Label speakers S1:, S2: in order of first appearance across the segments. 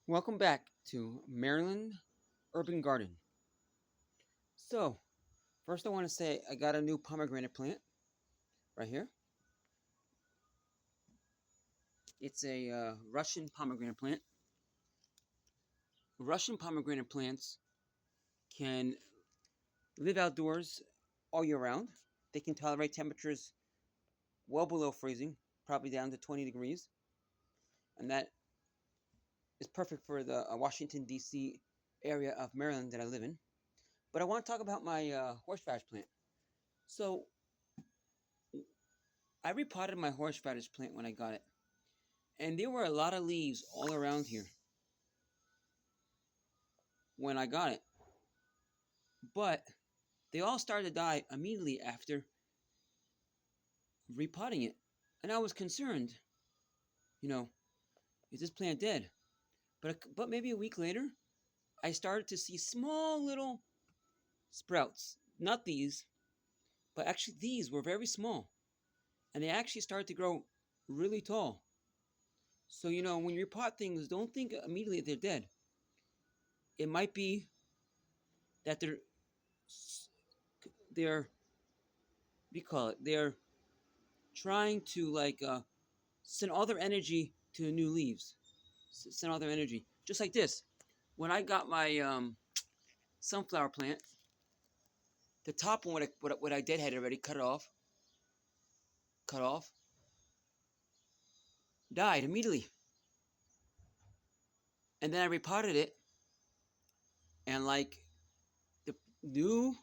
S1: Welcome back to Maryland Urban Garden. So, first I want to say I got a new pomegranate plant right here. It's a Russian pomegranate plant. Russian pomegranate plants can live outdoors all year round. They can tolerate temperatures well below freezing, probably down to 20 degrees, and that is perfect for the Washington, D.C. area of Maryland that I live in. But I want to talk about my horseradish plant. So, I repotted my horseradish plant when I got it. And there were a lot of leaves all around here when I got it. But they all started to die immediately after repotting it. And I was concerned, you know, is this plant dead? But maybe a week later, I started to see small little sprouts. Not these, but actually these were very small. And they actually started to grow really tall. So, when you repot things, don't think immediately they're dead. It might be that they're, what do you call it? They're trying to send all their energy to the new leaves. Send all their energy, just like this. When I got my sunflower plant, the top one, what I did had already cut off, died immediately, and then I repotted it, and the new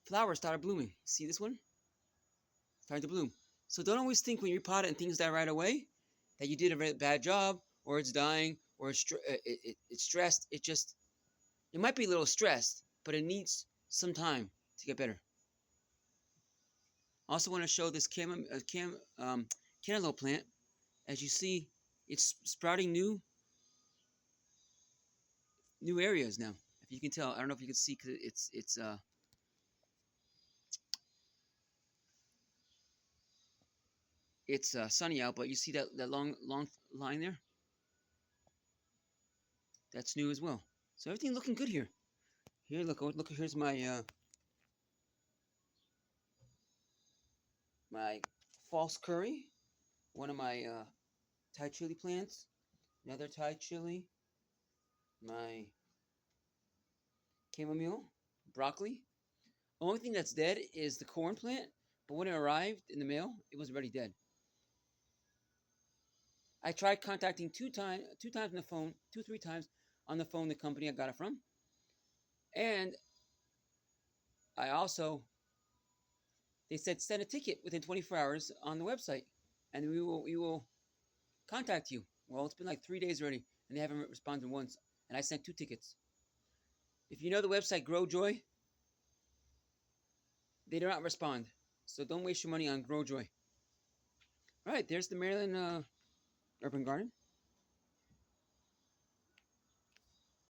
S1: flowers started blooming. See this one? Started to bloom. So don't always think when you repot it and things die right away that you did a very bad job, or it's dying, or it's stressed. It might be a little stressed, but it needs some time to get better. I also want to show this cantaloupe plant. As you see, it's sprouting new areas now. If you can tell, I don't know if you can see because it's sunny out, but you see that long line there? That's new as well. So everything looking good here. Here, look. Here's my false curry. One of my Thai chili plants. Another Thai chili. My chamomile, broccoli. Only thing that's dead is the corn plant. But when it arrived in the mail, it was already dead. I tried contacting two times on the phone, 3 times on the phone, the company I got it from, and I also they said send a ticket within 24 hours on the website, and we will contact you. Well, it's been like 3 days already, and they haven't responded once, and I sent 2 tickets. If you know the website Growjoy, they do not respond, so don't waste your money on Growjoy. All right, there's the Maryland Urban Garden.